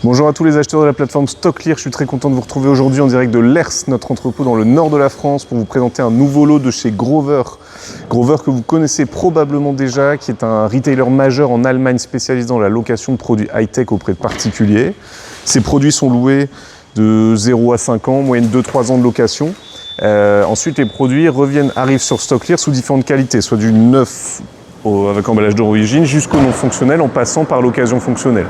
Bonjour à tous les acheteurs de la plateforme StockClear, je suis très content de vous retrouver aujourd'hui en direct de l'ERS, notre entrepôt dans le nord de la France, pour vous présenter un nouveau lot de chez Grover. Grover que vous connaissez probablement déjà, qui est un retailer majeur en Allemagne spécialisé dans la location de produits high-tech auprès de particuliers. Ces produits sont loués de 0 à 5 ans, moyenne 2-3 ans de location. Ensuite, les produits arrivent sur StockClear sous différentes qualités, soit du neuf avec emballage d'origine jusqu'au non fonctionnel en passant par l'occasion fonctionnelle.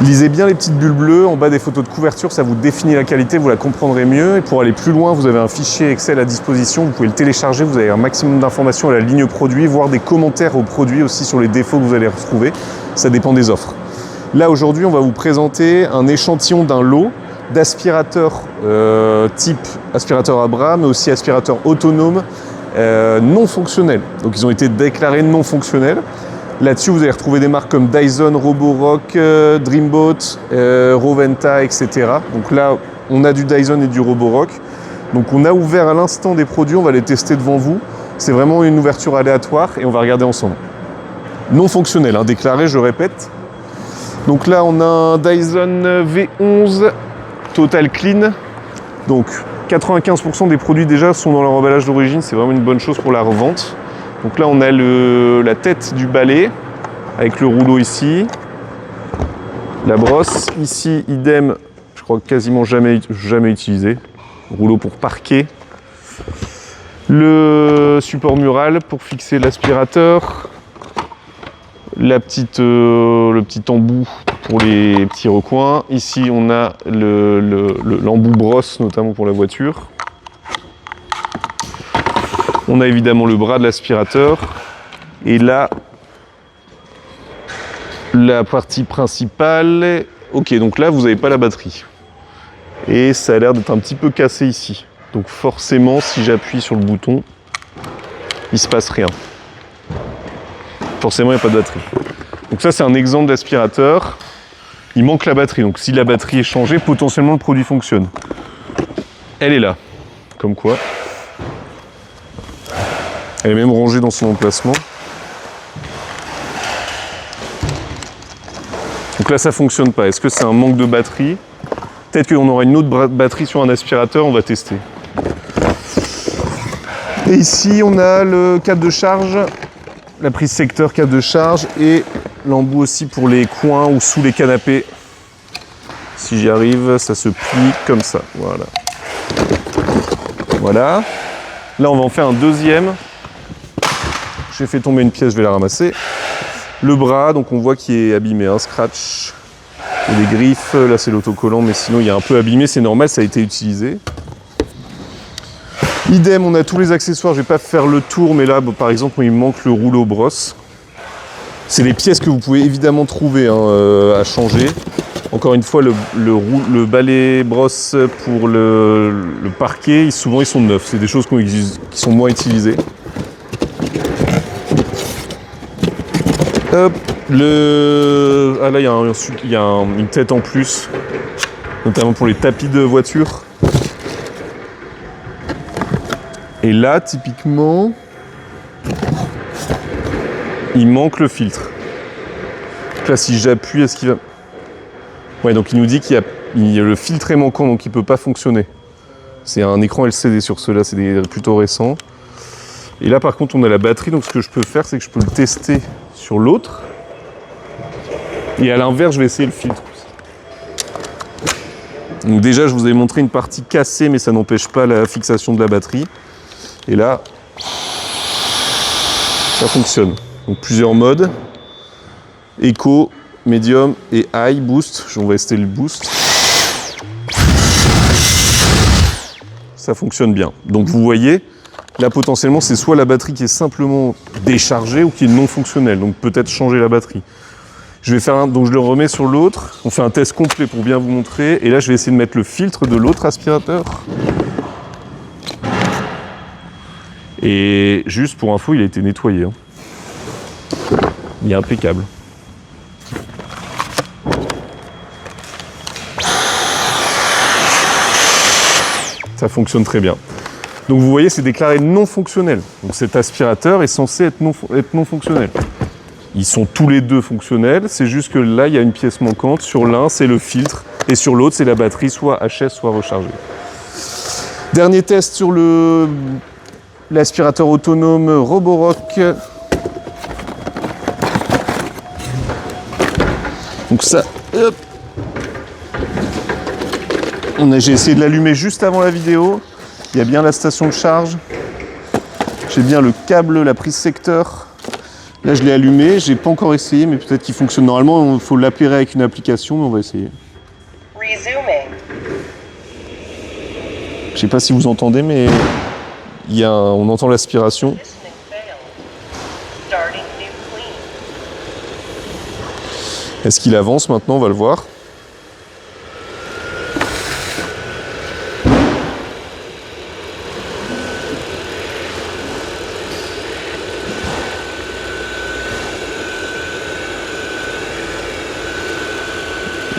Lisez bien les petites bulles bleues en bas des photos de couverture, ça vous définit la qualité, vous la comprendrez mieux. Et pour aller plus loin, vous avez un fichier Excel à disposition, vous pouvez le télécharger, vous avez un maximum d'informations à la ligne produit, voire des commentaires aux produits aussi sur les défauts que vous allez retrouver. Ça dépend des offres. Là aujourd'hui, on va vous présenter un échantillon d'un lot d'aspirateurs type aspirateur à bras, mais aussi aspirateur autonome non fonctionnels. Donc ils ont été déclarés non fonctionnels. Là-dessus, vous allez retrouver des marques comme Dyson, Roborock, Dreambot, Roventa, etc. Donc là, on a du Dyson et du Roborock. Donc on a ouvert à l'instant des produits, on va les tester devant vous. C'est vraiment une ouverture aléatoire et on va regarder ensemble. Non fonctionnel, hein, déclaré, je répète. Donc là, on a un Dyson V11 Total Clean. Donc 95% des produits déjà sont dans leur emballage d'origine, c'est vraiment une bonne chose pour la revente. Donc là, on a la tête du balai avec le rouleau ici. La brosse ici, idem, je crois quasiment jamais utilisé. Rouleau pour parquet. Le support mural pour fixer l'aspirateur. Le petit embout pour les petits recoins. Ici, on a l'embout brosse, notamment pour la voiture. On a évidemment le bras de l'aspirateur. Et là, la partie principale. Ok, donc là, vous n'avez pas la batterie. Et ça a l'air d'être un petit peu cassé ici. Donc forcément, si j'appuie sur le bouton, il ne se passe rien. Forcément, il n'y a pas de batterie. Donc ça, c'est un exemple d'aspirateur. Il manque la batterie. Donc si la batterie est changée, potentiellement, le produit fonctionne. Elle est là. Comme quoi. Elle est même rangée dans son emplacement. Donc là, ça ne fonctionne pas. Est-ce que c'est un manque de batterie? Peut-être qu'on aura une autre batterie sur un aspirateur, on va tester. Et ici, on a le câble de charge, la prise secteur câble de charge et l'embout aussi pour les coins ou sous les canapés. Si j'y arrive, ça se plie comme ça. Voilà. Voilà. Là, on va en faire un deuxième. J'ai fait tomber une pièce, je vais la ramasser. Le bras, donc on voit qu'il est abîmé, un scratch. Il y a des griffes, là c'est l'autocollant, mais sinon il est un peu abîmé, c'est normal, ça a été utilisé. Idem, on a tous les accessoires, je ne vais pas faire le tour, mais là par exemple il me manque le rouleau brosse. C'est des pièces que vous pouvez évidemment trouver à changer. Encore une fois, le balai brosse pour le parquet, souvent ils sont neufs, c'est des choses qui sont moins utilisées. Hop, ah là, il y a une tête en plus, notamment pour les tapis de voiture. Et là, typiquement, il manque le filtre. Donc là, si j'appuie, est-ce qu'il va... Ouais, donc il nous dit le filtre est manquant, donc il ne peut pas fonctionner. C'est un écran LCD sur ceux-là, c'est plutôt récent. Et là, par contre, on a la batterie, donc ce que je peux faire, c'est que je peux le tester sur l'autre. Et à l'inverse, je vais essayer le filtre. Donc déjà, je vous ai montré une partie cassée, mais ça n'empêche pas la fixation de la batterie. Et là, ça fonctionne. Donc plusieurs modes. Eco, Medium et High, Boost. On va tester le Boost. Ça fonctionne bien. Donc vous voyez, là potentiellement, c'est soit la batterie qui est simplement déchargée ou qui est non fonctionnelle. Donc peut-être changer la batterie. Je vais faire donc je le remets sur l'autre. On fait un test complet pour bien vous montrer. Et là, je vais essayer de mettre le filtre de l'autre aspirateur. Et juste pour info, il a été nettoyé. Il est impeccable. Ça fonctionne très bien. Donc vous voyez, c'est déclaré non fonctionnel. Donc cet aspirateur est censé être non fonctionnel. Ils sont tous les deux fonctionnels, c'est juste que là, il y a une pièce manquante. Sur l'un, c'est le filtre, et sur l'autre, c'est la batterie, soit HS, soit rechargée. Dernier test sur l'aspirateur autonome Roborock. Donc ça, hop. J'ai essayé de l'allumer juste avant la vidéo. Il y a bien la station de charge. J'ai bien le câble, la prise secteur. Là, je l'ai allumé. J'ai pas encore essayé, mais peut-être qu'il fonctionne normalement. Il faut l'appairer avec une application, mais on va essayer. Je sais pas si vous entendez, mais on entend l'aspiration. Est-ce qu'il avance maintenant? On va le voir.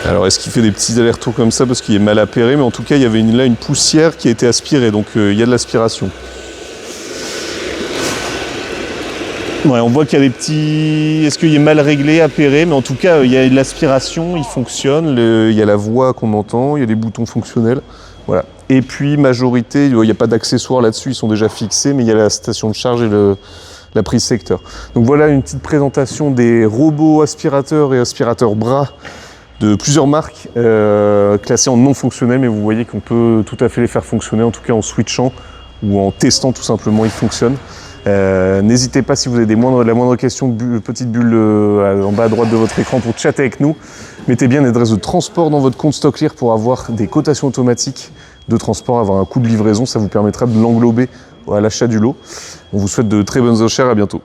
Alors est-ce qu'il fait des petits allers-retours comme ça parce qu'il est mal appairé, mais en tout cas il y avait là une poussière qui a été aspirée, donc il y a de l'aspiration. Ouais, on voit qu'il y a des petits... Est-ce qu'il est mal réglé, appairé, mais en tout cas il y a de l'aspiration, il fonctionne, il y a la voix qu'on entend, il y a des boutons fonctionnels. Voilà. Et puis majorité, il n'y a pas d'accessoires là-dessus, ils sont déjà fixés, mais il y a la station de charge et la prise secteur. Donc voilà une petite présentation des robots aspirateurs et aspirateurs bras de plusieurs marques classées en non fonctionnels, mais vous voyez qu'on peut tout à fait les faire fonctionner, en tout cas en switchant ou en testant tout simplement, ils fonctionnent. N'hésitez pas si vous avez la moindre question, petite bulle en bas à droite de votre écran pour chatter avec nous. Mettez bien l'adresse de transport dans votre compte StockClear pour avoir des cotations automatiques de transport, avoir un coût de livraison, ça vous permettra de l'englober à l'achat du lot. On vous souhaite de très bonnes enchères, à bientôt.